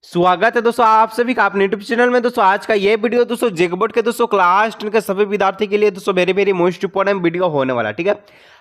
स्वागत है दोस्तों आप सभी का अपने यूट्यूब चैनल में। दोस्तों आज का ये वीडियो दोस्तों जेकबोर्ड के दोस्तों क्लास 10 के सभी विद्यार्थी के लिए दोस्तों very very most important video होने वाला। ठीक है,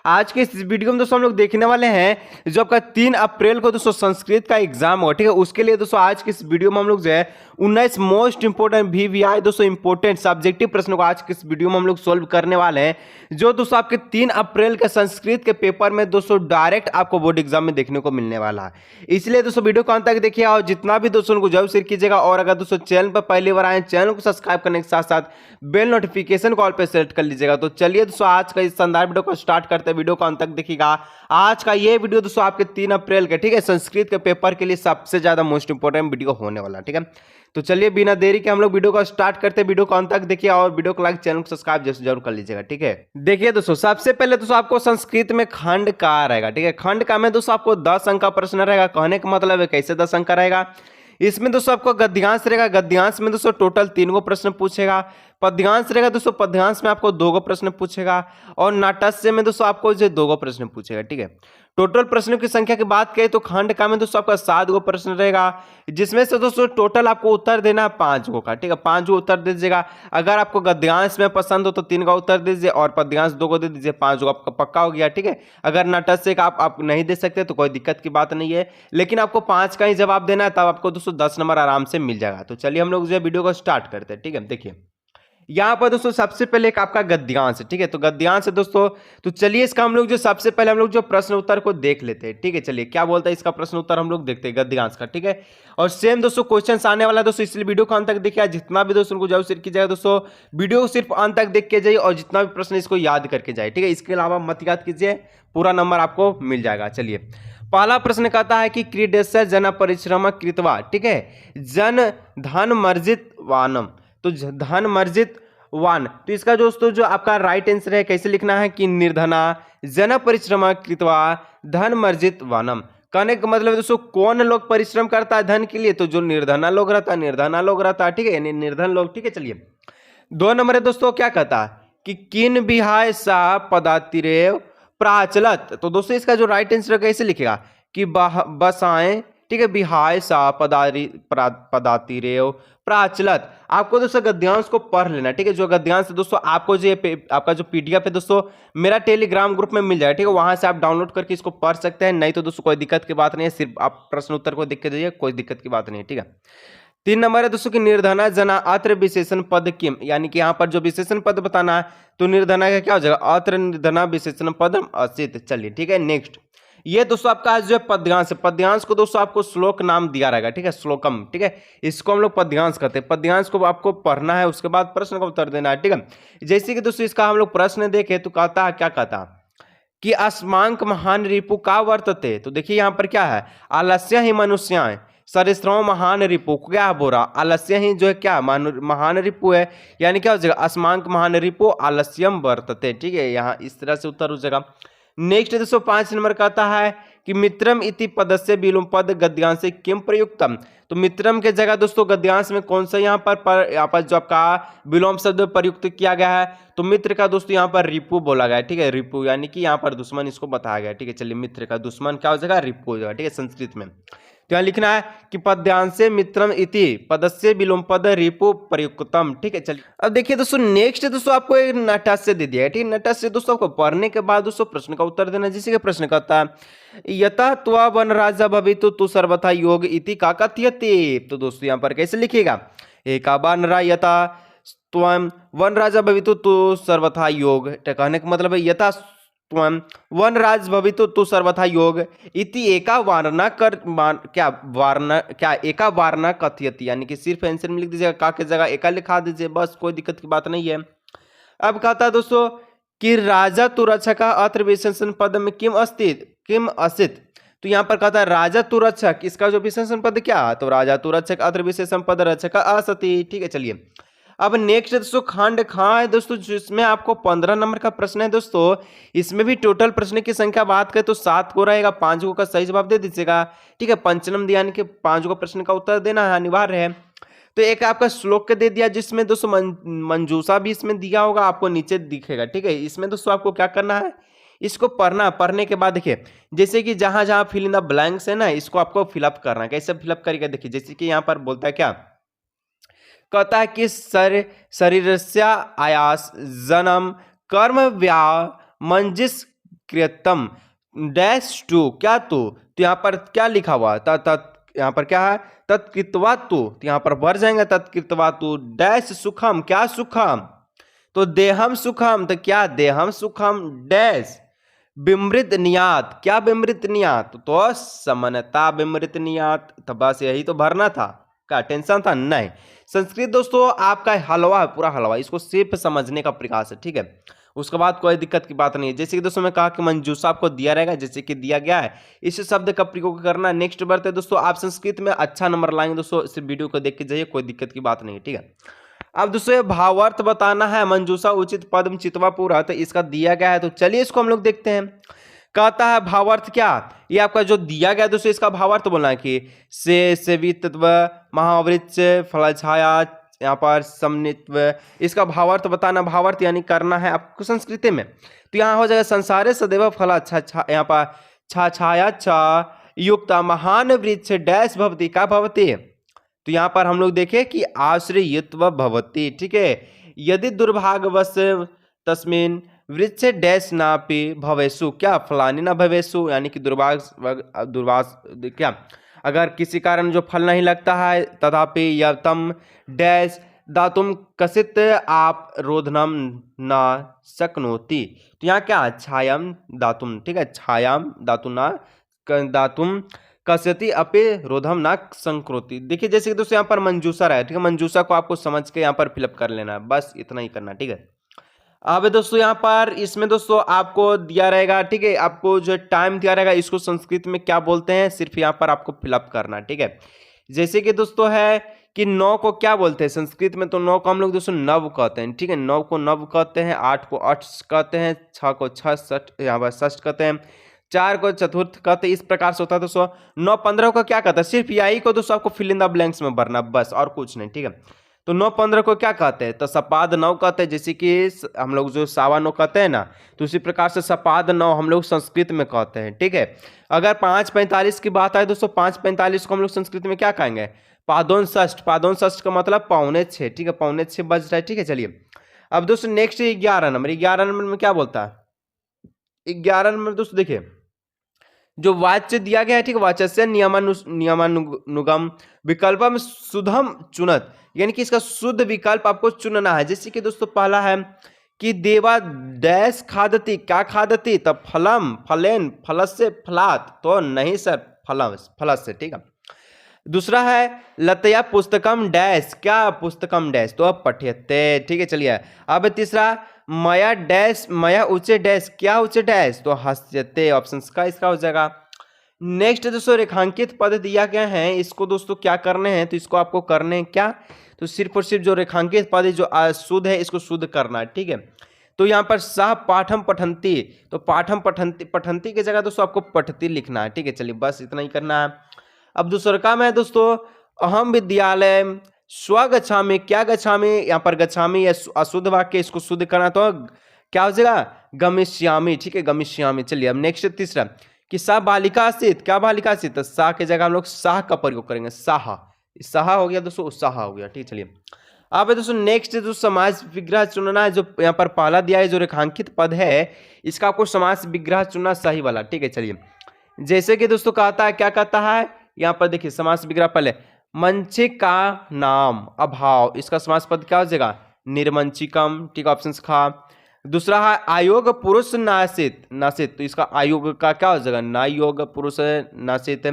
आज के इस वीडियो में दोस्तों हम लोग देखने वाले हैं जो आपका 3 अप्रैल को दोस्तों संस्कृत का एग्जाम होगा। ठीक है, उसके लिए दोस्तों आज के इस वीडियो में हम लोग जो है 19 मोस्ट इंपोर्टेंट VVI दोस्तों इंपोर्टेंट सब्जेक्टिव प्रश्नों को आज के इस वीडियो में हम लोग सोल्व करने वाले हैं, जो दोस्तों आपके 3 अप्रैल के संस्कृत के पेपर में दोस्तों डायरेक्ट आपको बोर्ड एग्जाम में देखने को मिलने वाला है। इसलिए दोस्तों वीडियो को अंत तक देखिए और जितना भी दोस्तों को जरूर शेयर कीजिएगा। और अगर दोस्तों चैनल पर पहली बार आए चैनल को सब्सक्राइब करने के साथ साथ बेल नोटिफिकेशन कॉल पे सेलेक्ट कर लीजिएगा। तो चलिए दोस्तों आज का इस शानदार वीडियो को स्टार्ट करते हैं। वीडियो को अंत तक देखिएगा। आज का ये वीडियो दोस्तों आपके 3 अप्रैल के ठीक है संस्कृत के पेपर के लिए सबसे ज्यादा मोस्ट इंपोर्टेंट वीडियो होने वाला। ठीक है, तो चलिए बिना देरी के हम लोग वीडियो को स्टार्ट करते हैं। वीडियो को अंत तक देखिए और वीडियो को लाइक चैनल को सब्सक्राइब जरूर कर लीजिएगा। ठीक है, देखिए दोस्तों सबसे पहले दोस्तों आपको संस्कृत में खंड का रहेगा। ठीक है, खंड का में दोस्तों आपको 10 अंक का प्रश्न रहेगा। कहने का मतलब है कैसे 10 अंक का रहेगा। इसमें दोस्तों आपको गद्यांश रहेगा। गद्यांश में दोस्तों टोटल 3 गो प्रश्न पूछेगा। पद्यांश रहेगा दोस्तों, पद्यांश में आपको 2 गो प्रश्न पूछेगा। और नाटस्य में दोस्तों आपको जो 2 गो प्रश्न पूछेगा। ठीक है, टोटल प्रश्नों की संख्या की बात करें तो खंड का में दोस्तों आपका 7 गो प्रश्न रहेगा, जिसमें से दोस्तों टोटल आपको उत्तर देना है 5 गो का। ठीक है, 5 गो उत्तर दे दीजिएगा। अगर आपको गद्यांश में पसंद हो तो 3 का उत्तर दे दीजिए और पद्यांश 2 को दे दीजिए, 5 गो आपका पक्का हो गया। ठीक है, अगर नाटस्य का आप नहीं दे सकते तो कोई दिक्कत की बात नहीं है, लेकिन आपको 5 का ही जवाब देना है तब आपको दोस्तों 10 नंबर आराम से मिल जाएगा। तो चलिए हम लोग जो वीडियो को स्टार्ट करते हैं। ठीक है, देखिए यहाँ पर दोस्तों सबसे पहले एक आपका गद्यांश है। ठीक है, तो गद्यांश है दोस्तों, तो चलिए इसका हम लोग जो सबसे पहले हम लोग जो प्रश्न उत्तर को देख लेते हैं। ठीक है, चलिए क्या बोलता है इसका प्रश्न उत्तर हम लोग देखते हैं गद्यांश का। ठीक है, और सेम दोस्तों क्वेश्चन आने वाला है दोस्तों, इसलिए वीडियो को अंत तक देखिए। जितना भी दोस्तों को जरूर शेयर कीजिएगा दोस्तों, वीडियो को सिर्फ अंत तक देख के जाइए और जितना भी प्रश्न इसको याद करके जाए। ठीक है, इसके अलावा मत याद कीजिए, पूरा नंबर आपको मिल जाएगा। चलिए पहला प्रश्न कहता है कि क्रीडेश जन परिश्रम कृतवा। ठीक है, जन धन मर्जित वानम, तो धन मर्जित वन, तो इसका दोस्तों जो आपका राइट आंसर है कैसे लिखना है कि निर्धना जन परिश्रम कृतवा धन मर्जित वनम। कहने का मतलब दोस्तों कौन लोग परिश्रम करता है धन के लिए, तो जो निर्धना लोग रहता है, निर्धना लोग रहता है। ठीक है, यानी निर्धन लोग। ठीक है, चलिए 2 नंबर है दोस्तों, क्या कहता है कि किन विहाय सा पदातिरेव प्राचलत। तो दोस्तों इसका जो राइट आंसर कैसे लिखेगा कि बसाएं। ठीक है, विहाय सा पदातिरेव प्राचलत। आपको दोस्तों गद्यांश को पढ़ लेना। ठीक है, जो गद्यांश दोस्तों आपको जो आपका जो PDF है दोस्तों मेरा टेलीग्राम ग्रुप में मिल जाएगा। ठीक है, वहां से आप डाउनलोड करके इसको पढ़ सकते हैं। नहीं तो दोस्तों कोई दिक्कत की बात नहीं है, सिर्फ आप प्रश्न उत्तर को देख के जाइए, कोई दिक्कत की बात नहीं है। ठीक है, 3 नंबर है दोस्तों कि निर्धना जना अत्र विशेषण पद किम, यानी कि यहाँ पर जो विशेषण पद बताना है तो निर्धना का क्या हो जाएगा अत्र निर्धना विशेषण पद असित। चलिए ठीक है, नेक्स्ट ये दोस्तों आपका जो है पद्यांश है। पद्यांश को दोस्तों आपको श्लोक नाम दिया रहेगा। ठीक है, श्लोकम। ठीक है, इसको हम लोग पद्यांश कहते हैं। पद्यांश को आपको पढ़ना है, उसके बाद प्रश्न का उत्तर देना है। ठीक है, जैसे कि दोस्तों इसका हम लोग प्रश्न देखें तो कहता है, क्या कहता है कि अस्मांक महान रिपु का वर्तते। तो देखिए यहाँ पर क्या है, आलस्य ही मनुष्य सरिश्रम महान रिपु, क्या बोल रहा आलस्य ही जो है क्या महान रिपु है, यानी क्या हो जाएगा अस्मांक महान रिपु आलस्यम वर्तते। ठीक है, यहाँ इस तरह से उत्तर हो जाएगा। नेक्स्ट दोस्तों 5 नंबर कहता है कि मित्रम इति पदस्य विलोम पद गद्यांश से किम प्रयुक्तम। तो मित्रम के जगह दोस्तों गद्यांश में कौन सा यहाँ पर जो आपका विलोम शब्द प्रयुक्त किया गया है, तो मित्र का दोस्तों यहाँ पर रिपु बोला गया है। ठीक है, रिपु यानी कि यहाँ पर दुश्मन इसको बताया गया है। ठीक है, चलिए मित्र का दुश्मन क्या हो जाएगा रिपु हो जाएगा। ठीक है, संस्कृत में तो यहाँ लिखना है कि पद्यांशे मित्रम इति पदस्य विलोम पद रिपु प्रयुक्तम। ठीक है, चलिए अब देखिए दोस्तों नेक्स्ट दोस्तों आपको एक नटस्य दे दिया है। ठीक है, नटस्य दोस्तों आपको पढ़ने के बाद दोस्तों प्रश्न का उत्तर देना। जैसे कि प्रश्न कहता है यथा त्वा वन राजा भवितु तु सर्वथा योग इति का कथयते। तो दोस्तों यहाँ पर कैसे लिखेगा एका वन यथा त्वं वन राजा भवितु तु सर्वथा योग। कहने का मतलब है यथा त्वं वन राज भवितु तु सर्वथा योग इति एका वार्ना कर क्या एका वार्ना कथयति, यानी कि सिर्फ आंसर में लिख दीजिएगा, का के जगह एका लिखा दीजिए, बस कोई दिक्कत की बात नहीं है। अब कहता है दोस्तों कि राजा तु रक्षका अत्र विशेषण पद में किम असित। तो यहाँ पर कहता है राजा तु रक्षक, इसका जो विशेषण पद क्या है तो राजा तु रक्षक अत्र विशेषण पद रक्षका असति। ठीक है, चलिए अब नेक्स्ट दोस्तों खंड खा है दोस्तों, जिसमें आपको 15 नंबर का प्रश्न है दोस्तों। इसमें भी टोटल प्रश्न की संख्या बात करें तो 7 को रहेगा, 5 को का सही जवाब दे दीजिएगा। ठीक है, पंचनम यानी कि 5 को प्रश्न का उत्तर देना है, अनिवार्य है। तो एक आपका श्लोक दे दिया जिसमें दोस्तों मंजूषा भी इसमें दिया होगा, आपको नीचे दिखेगा। ठीक है, इसमें दोस्तों आपको क्या करना है इसको पढ़ने के बाद देखिए, जैसे कि जहां जहां फिल इन द ब्लैंक्स है ना, इसको आपको फिलअप करना है। कैसे फिलअप करेगा देखिए, जैसे कि यहाँ पर बोलता है क्या, कहता है कि शरीरस्य आयास जन्म कर्म व्यामंजिस कृतम डैश टू, क्या तो यहाँ पर क्या लिखा हुआ तत्, यहाँ पर क्या है, तत्कृतवा तो यहाँ पर बढ़ जाएंगे, तत्कृतवा तो डैश सुखम, क्या सुखम, तो देहम सुखम, तो क्या देहम सुखम डैश विमृत नियात, क्या विमृत नियात, तो समनता विमृत नियात। तो बस यही तो भरना था, क्या टेंशन था, नहीं। संस्कृत दोस्तों आपका हलवा है, पूरा हलवा, इसको सिर्फ समझने का प्रयास है, ठीक है। उसके बाद कोई दिक्कत की बात नहीं है। जैसे कि दोस्तों मैं कहा कि मंजूषा आपको दिया रहेगा, जैसे कि दिया गया है, इस शब्द का प्रयोग करना। नेक्स्ट बढ़ते दोस्तों, आप संस्कृत में अच्छा नंबर लाएंगे दोस्तों, इस वीडियो को देख के जाइए, कोई दिक्कत की बात नहीं है, ठीक है। अब दोस्तों भावार्थ बताना है, मंजूषा उचित पद्म चितवा पूरा, तो इसका दिया गया है, तो चलिए इसको हम लोग देखते हैं। कहता है भावार्थ क्या, ये आपका जो दिया गया दोस्तों, इसका भावार्थ बोलना है कि सेवितत्व महावृक्ष फलछाया, यहाँ पर समन्वित्व, इसका भावार्थ बताना। भावार्थ यानी करना है आपको संस्कृति में, तो यहाँ हो जाएगा संसारे सदैव फल अच्छा, यहाँ पर छा छाया छा युक्त महान वृक्ष डैश भवती, का भवती, तो यहाँ पर हम लोग देखें कि आश्रयत्व भवती, ठीक है। यदि दुर्भाग्यवश तस्मिन वृक्ष डैश नापि भवेसु, क्या फलानी ना भवेसु, यानी कि दुर्भाग्य क्या, अगर किसी कारण जो फल नहीं लगता है, तथापि यह तम डैश दातुम कसित आप रोधनम ना शक्नोति, तो यहाँ क्या छायाम दातुम, ठीक है, छायाम दातुना दातुम कसती अपे रोधम ना संक्रोति। देखिए जैसे कि दोस्तों यहाँ पर मंजूषा रहा है, ठीक है, मंजूषा को आपको समझ के यहाँ पर फिलअप कर लेना है, बस इतना ही करना, ठीक है। अब दोस्तों यहाँ पर इसमें दोस्तों आपको दिया रहेगा, ठीक है, आपको जो टाइम दिया रहेगा, इसको संस्कृत में क्या बोलते हैं, सिर्फ यहाँ पर आपको फिलअप करना, ठीक है। जैसे कि दोस्तों है कि 9 को क्या बोलते हैं संस्कृत में, तो 9 को हम लोग दोस्तों नव कहते हैं, ठीक है, 9 को नव कहते हैं, 8 को अठ कहते हैं, 6 को षष्ठ, यहाँ पर षष्ठ कहते हैं, 4 को चतुर्थ कहते हैं। इस प्रकार से होता है दोस्तों। 9 15 को क्या कहता है, सिर्फ यही को दोस्तों आपको फिल इन द ब्लैंक्स में भरना, बस और कुछ नहीं, ठीक है। तो 9 15 को क्या कहते हैं, तो सपाद 9 कहते हैं, जैसे कि हम लोग जो सावा 9 कहते हैं ना, तो उसी प्रकार से सपाद 9 हम लोग संस्कृत में कहते हैं, ठीक है। अगर 5:45 की बात आए दोस्तों, 5:45 को हम लोग संस्कृत में क्या कहेंगे, पादोन षष्ठ, पादोन षष्ठ का मतलब 5:45, ठीक है, 5:45 बज रहा है, ठीक है। चलिए अब दोस्तों नेक्स्ट 11 नंबर, 11 नंबर में क्या बोलता है, 11 नंबर दोस्तों देखिए, जो वाच्य दिया गया है, ठीक है, वाच्य नियमानुगम विकल्पम शुद्धम चुनत, यानी कि इसका शुद्ध विकल्प आपको चुनना है। जैसे कि दोस्तों पहला है कि देवा डैश खादती, क्या खादती, तब फलम फलेन फलस्य फलात, तो नहीं सर फलम फलस से, ठीक है। दूसरा है लतया पुस्तकम डैश, क्या पुस्तकम डैश, तो पठ्यते, ठीक है। चलिए अब तीसरा मया डैश मया उच्च डैश, क्या उच्च डैश, तो हस्यते, ऑप्शन का इसका हो जाएगा। नेक्स्ट दोस्तों रेखांकित पद दिया गया है, इसको दोस्तों क्या करने हैं, तो इसको आपको करने हैं क्या, तो सिर्फ और सिर्फ जो रेखांकित पद जो शुद्ध है इसको शुद्ध करना है, ठीक है। तो यहाँ पर सह पाठम पठंती, तो पाठम पठंती, पठंती की जगह दोस्तों आपको पठती लिखना है, ठीक है। चलिए बस इतना ही करना है। अब दूसरा काम है दोस्तों, अहम विद्यालय स्वगच्छामि, क्या गच्छामि, यहाँ पर गच्छामि या अशुद्ध वाक्य, इसको शुद्ध करना, तो क्या हो जाएगा गमिष्यामि, ठीक है, गमिष्यामि। चलिए अब नेक्स्ट तीसरा कि सा बालिका स्थित, क्या बालिका स्थित, तो सा के जगह हम लोग साह का प्रयोग करेंगे, साहा, साहा हो गया दोस्तों, साहा हो गया, ठीक। चलिए अब दोस्तों नेक्स्ट जो समास विग्रह चुनना है, जो यहाँ पर पहला दिया है जो रेखांकित पद है, इसका आपको समास विग्रह चुनना सही वाला, ठीक है। चलिए जैसे कि दोस्तों कहता है, क्या कहता है यहाँ पर देखिए समास विग्रह, पहले मंचिक का नाम अभाव, इसका समास पद क्या हो जाएगा निर्मंचिकम, ठीक, ऑप्शन खा। दूसरा है आयोग पुरुष नासित, नासित, तो इसका आयोग का क्या हो जाएगा नायोग पुरुष नासित,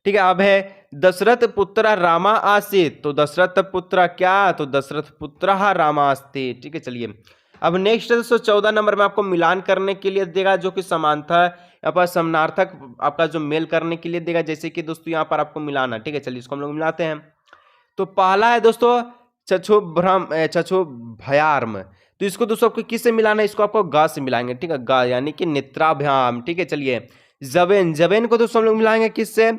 ठीक है। अब है दशरथ पुत्र रामा आसित, तो दशरथ पुत्र क्या, तो दशरथ पुत्र रामा आस्ते, ठीक है। चलिए अब नेक्स्ट 14 नंबर में आपको मिलान करने के लिए देगा, जो कि समानता यहाँ पर समानार्थक आपका जो मेल करने के लिए देगा, जैसे कि दोस्तों यहाँ पर आपको मिलाना, ठीक है। चलिए इसको हम लोग मिलाते हैं। तो पहला है दोस्तों चछो भयार्म, तो इसको दोस्तों आपको किससे मिलाना है, इसको आपको गा से मिलाएंगे, ठीक है, गा यानी कि नेत्राभ्याम, ठीक है। चलिए जवेन, जवेन को दोस्तों हम लोग मिलाएंगे किससे,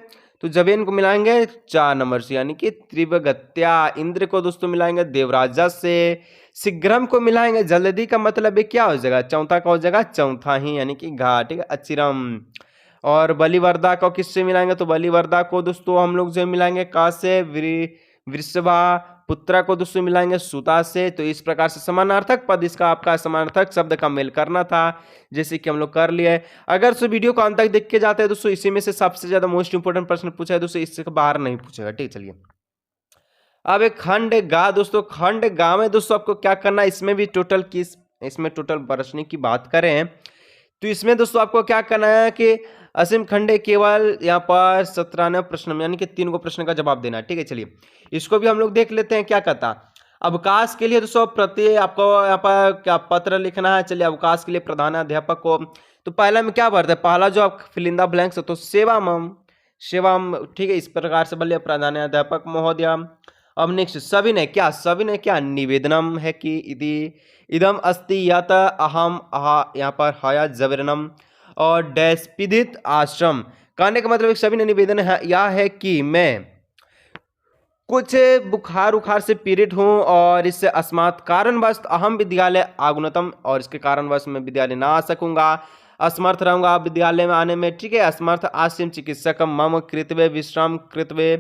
तो जवेन को मिलाएंगे 4 नंबर से यानी कि त्रिवगत्या। इंद्र को दोस्तों मिलाएंगे देवराजा से। शीघ्रम को मिलाएंगे जल्दी का मतलब है क्या हो जाएगा, चौथा का हो जाएगा चौथा ही यानी कि घा, ठीक है, अचिरम। और बलिवर्दा को किससे मिलाएंगे, तो बलिवर्दा को दोस्तों हम लोग जो मिलाएंगे का से, वृषभा। पुत्रा को दोस्तों मिलाएंगे सुता से। तो इस प्रकार से समानार्थक पद इसका आपका समानार्थक शब्द का मेल करना था, जैसे कि हम लोग कर लिए। अगर सो वीडियो को अंत तक देख के जाते हैं दोस्तों, इसी में से सबसे ज्यादा मोस्ट इंपोर्टेंट प्रश्न पूछा है दोस्तों, इससे बाहर नहीं पूछेगा, ठीक। चलिए अब एक खंड गा दोस्तों, खंड गा में दोस्तों आपको क्या करना है, इसमें भी टोटल किस, इसमें टोटल प्रश्न की बात करें तो इसमें दोस्तों आपको क्या करना है कि असीम खंडे केवल यहाँ पर 17 प्रश्न यानी कि 3 प्रश्न का जवाब देना है, ठीक है। चलिए इसको भी हम लोग देख लेते हैं क्या कहता। अवकाश के लिए दोस्तों प्रति आपको यहाँ पर क्या पत्र लिखना है। चलिए अवकाश के लिए प्रधानाध्यापक को, तो पहला में क्या भरते हैं, पहला जो आप फिलिंदा ब्लैंक्स तो सेवाम, सेवाम, ठीक है, इस प्रकार से बोलिए प्रधानाध्यापक महोदय। अब नेक्स्ट सविनय, क्या सविनय, क्या निवेदनम है कि इदम अस्ति यत अहम अहा, यहाँ पर हया जबरनम और डैश विदित आश्रम। कहने का मतलब सविनय निवेदन है यह है कि मैं कुछ बुखार उखार से पीड़ित हूँ और इससे अस्मात् कारणवश अहम विद्यालय आगुनतम, और इसके कारणवश मैं विद्यालय ना आ सकूंगा, असमर्थ रहूंगा विद्यालय में आने में, ठीक है। असमर्थ आश्रम चिकित्सक मम कृतवे विश्राम कृतवे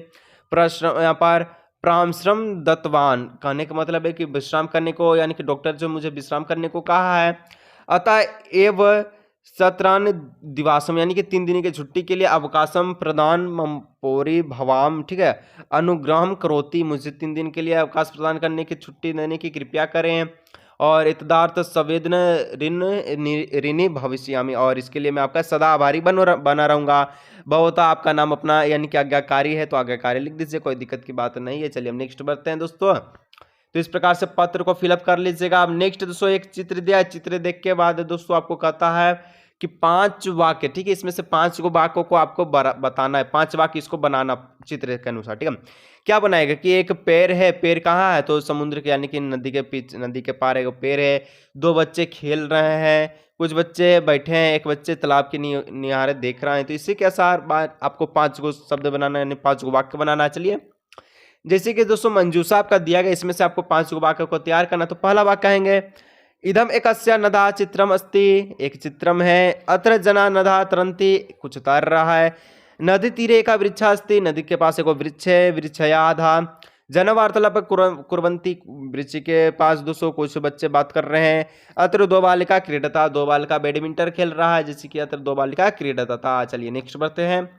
प्रश्रम, यहाँ पर प्राश्रम दत्तवान। कहने का मतलब है कि विश्राम करने को, यानी कि डॉक्टर जो मुझे विश्राम करने को कहा है। अतः एव सत्रान दिवासम, यानी कि 3 दिन की छुट्टी के लिए अवकाशम प्रदान ममपोरी भवाम, ठीक है, अनुग्रहम करोति, मुझे 3 दिन के लिए अवकाश प्रदान करने की, छुट्टी देने की कृपया करें। और इतदार्थ संवेदन ऋणी भविष्यामि, और इसके लिए मैं आपका सदा आभारी बना रहूंगा। बहुता आपका नाम अपना यानी कि आज्ञाकारी है तो आज्ञाकारी लिख दीजिए, कोई दिक्कत की बात नहीं है। चलिए हम नेक्स्ट बढ़ते हैं दोस्तों। तो इस प्रकार से पत्र को फिलअप कर लीजिएगा। अब नेक्स्ट दोस्तों एक चित्र दिया है, चित्र देख के बाद दोस्तों आपको कहता है कि 5 वाक्य, ठीक है, इसमें से 5 वाक्यों को आपको बताना है, 5 वाक्य इसको बनाना चित्र के अनुसार, ठीक है। क्या बनाएगा कि एक पेड़ है, पेड़ कहाँ है, तो समुद्र के यानी कि नदी के पीछे, नदी के पार एक पेड़ है। 2 बच्चे खेल रहे हैं, कुछ बच्चे बैठे हैं, एक बच्चे तालाब के निहारे देख रहे हैं। तो इसी के अनुसार आपको 5 शब्द बनाना है, यानी 5 वाक्य बनाना है। चलिए जैसे कि दोस्तों मंजूषा आपका दिया गया, इसमें से आपको 5 वाक्य को तैयार करना। तो पहला वाक्य कहेंगे इदम एकस्य नदा चित्रम अस्ति, एक चित्रम है। अत्र जना नदा तरंती, कुछ तैर रहा है। नदी तीरे एक वृक्ष अस्ति, नदी के पास एक वृक्ष है, वृक्षयाधा जन वार्तालाप कुर्वन्ति, वृक्ष के पास 200 कुछ बच्चे बात कर रहे हैं। अत्र 2 बालिका क्रीडता, 2 बालिका बैडमिंटन खेल रहा है, जैसे कि अत्र 2 बालिका क्रीडता था। चलिए नेक्स्ट बढ़ते हैं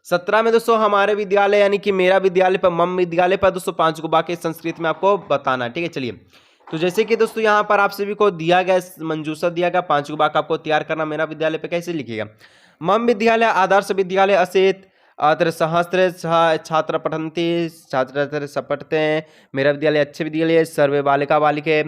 17 में दोस्तों हमारे विद्यालय यानी कि मेरा विद्यालय पर, मम विद्यालय पर दोस्तों 5 वाक्य संस्कृत में आपको बताना, ठीक है। चलिए तो जैसे कि दोस्तों यहाँ पर आप सभी को दिया गया, मंजूषा दिया गया, 5 वाक्य आपको तैयार करना। मेरा विद्यालय पे कैसे लिखिएगा, मम विद्यालय आदर्श विद्यालय असेत, अत्र सहस्त्र छात्र पठन्ति, छात्र पढ़ते हैं। मेरा विद्यालय अच्छे विद्यालय, सर्वे बालिका बालिके,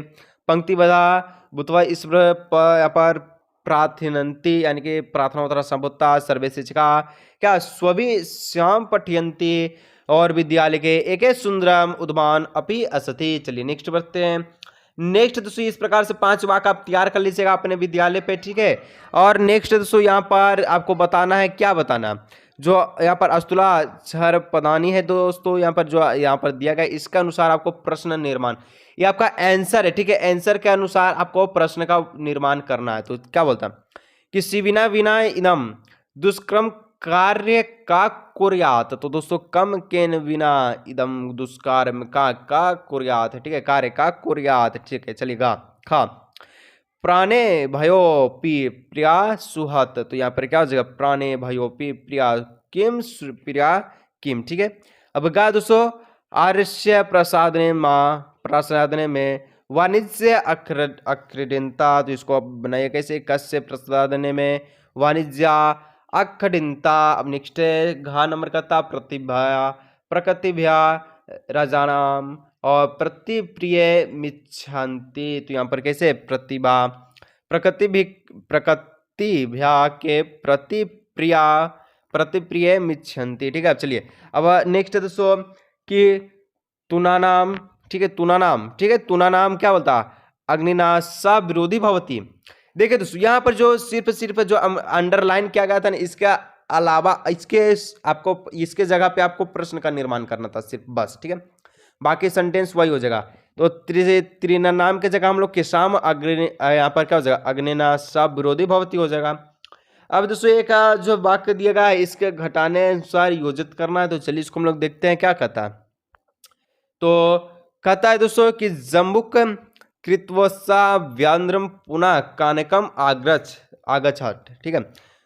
पंक्ति बधा बुतवा इस पर प्रार्थनन्ति, यानी कि प्रार्थना उत्तर संबोधता, सर्वे शिक्षिका क्या स्वभी श्याम पठयन्ति, और विद्यालय के एक सुंदरम उद्यान अपि असति। चलिए नेक्स्ट बढ़ते हैं। नेक्स्ट दोस्तों इस प्रकार से 5 वाक्य आप तैयार कर लीजिएगा अपने विद्यालय पे, ठीक है। और नेक्स्ट दोस्तों यहाँ पर आपको बताना है, क्या बताना, जो यहाँ पर अस्तुला छर पदानी है दोस्तों, यहाँ पर जो यहाँ पर दिया गया इसके अनुसार आपको प्रश्न निर्माण, ये आपका आंसर है, ठीक है। आंसर के अनुसार आपको प्रश्न का निर्माण करना है। तो क्या बोलता है कि शिविना विना इदम दुष्कर्म कार्य का कुर्यात, तो दोस्तों कम केन विना इदम दुष्कर्म का कुर्यात है, ठीक है, कार्य का कुर्यात, ठीक है। चलिएगा खा प्राणे भयोपि प्रिया सुहत, तो यहाँ पर क्या हो जाएगा, प्राणे भयोपि प्रिया किम प्रिया किम, ठीक है। अब गा दोस्तों आर्य प्रसादने में वाणिज्य अक्रीडनता, तो इसको अब बनाइए कैसे, कस्य प्रसादने में वाणिज्य अखडिनता। अब नेक्स्ट है घा नंबर का था प्रतिभा प्रकृतिभ्या राजानाम और प्रतिप्रिय मिच्छन्ति, तो यहाँ पर कैसे प्रतिभा प्रकृतिभ्या के प्रतिप्रिय मिच्छन्ति, ठीक है। चलिए अब नेक्स्ट है दोस्तों कि तुनानाम, ठीक है, तुनानाम, ठीक है, तुनानाम क्या बोलता, अग्निनाशा विरोधी भवती। देखिए दोस्तों यहाँ पर जो सिर्फ जो अंडरलाइन किया गया था ना, इसका अलावा इसके आपको इसके जगह पे आपको प्रश्न का निर्माण करना था सिर्फ, बस, ठीक है। बाकी सेंटेंस वही हो जाएगा। तो त्रिनाम के जगह हम लोग किसाम अग्नि, यहाँ पर क्या हो जाएगा, अग्निना सब विरोधी भवती हो जाएगा। अब दोस्तों एक जो वाक्य दिया गया है इसके घटाने अनुसार योजित करना है, तो चलिए इसको हम लोग देखते हैं क्या कहता है। तो कहता है दोस्तों कि जम्बुक कृत्वसा व्यांद्रम पुनः कानकम आगच्छत, ठीक है।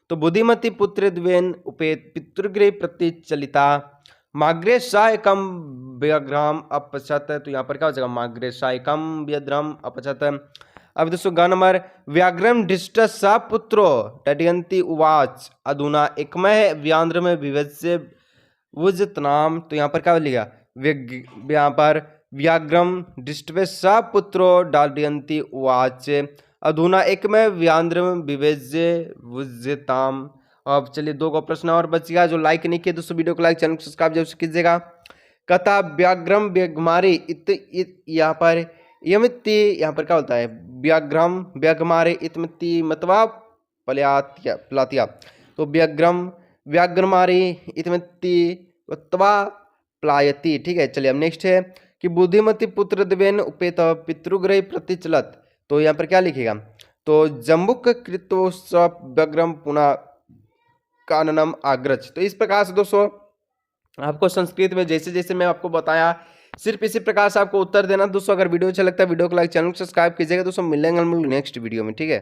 तो बुद्धिमती पुत्र द्वेन उपेत पितृगृह प्रति चलिता माग्रे सायकम व्यग्रम अपचत। तो यहाँ पर क्या हो जाएगा, माग्रे सायकम व्यग्रम अपचत। अब दोस्तों ग नंबर व्याघ्रम दृष्ट स पुत्रो टडयंती उवाच अधुना एकमय व्यांद्र में विभज्य वुजतनाम। तो यहाँ पर क्या लिखा, यहाँ पर व्याघ्रम दृष्टवे स पुत्रो डालयंती उवाच अधुना एकमय व्यांद्र में विभज्य वुजताम। अब चलिए दो को प्रश्न और बच गया। जो लाइक नहीं किए दोस्तों वीडियो को लाइक, चैनल को सब्सक्राइब जरूर कीजिएगा। कथा व्याघ्रम व्यगमारी यहाँ पर यमिति, यहाँ पर क्या होता है, व्याघ्रम व्यगमारे इतमिति मतवा पलातिया। तो व्याघ्रम व्याघ्रमारी इतमिति मतवा प्लायति, ठीक है। चलिए अब नेक्स्ट है कि बुद्धिमती पुत्र देवेन उपेत पितृग्रह प्रति चलत। तो यहाँ पर क्या लिखेगा, तो जम्बुक कृतोत्सव व्यग्रम पुनः काननम आग्रज। तो इस प्रकार से दोस्तों आपको संस्कृत में जैसे जैसे मैं आपको बताया सिर्फ इसी प्रकार से आपको उत्तर देना दोस्तों। अगर वीडियो अच्छा लगता है वीडियो को लाइक, चैनल को सब्सक्राइब कीजिएगा दोस्तों। मिलेंगे हम लोग नेक्स्ट वीडियो में, ठीक है।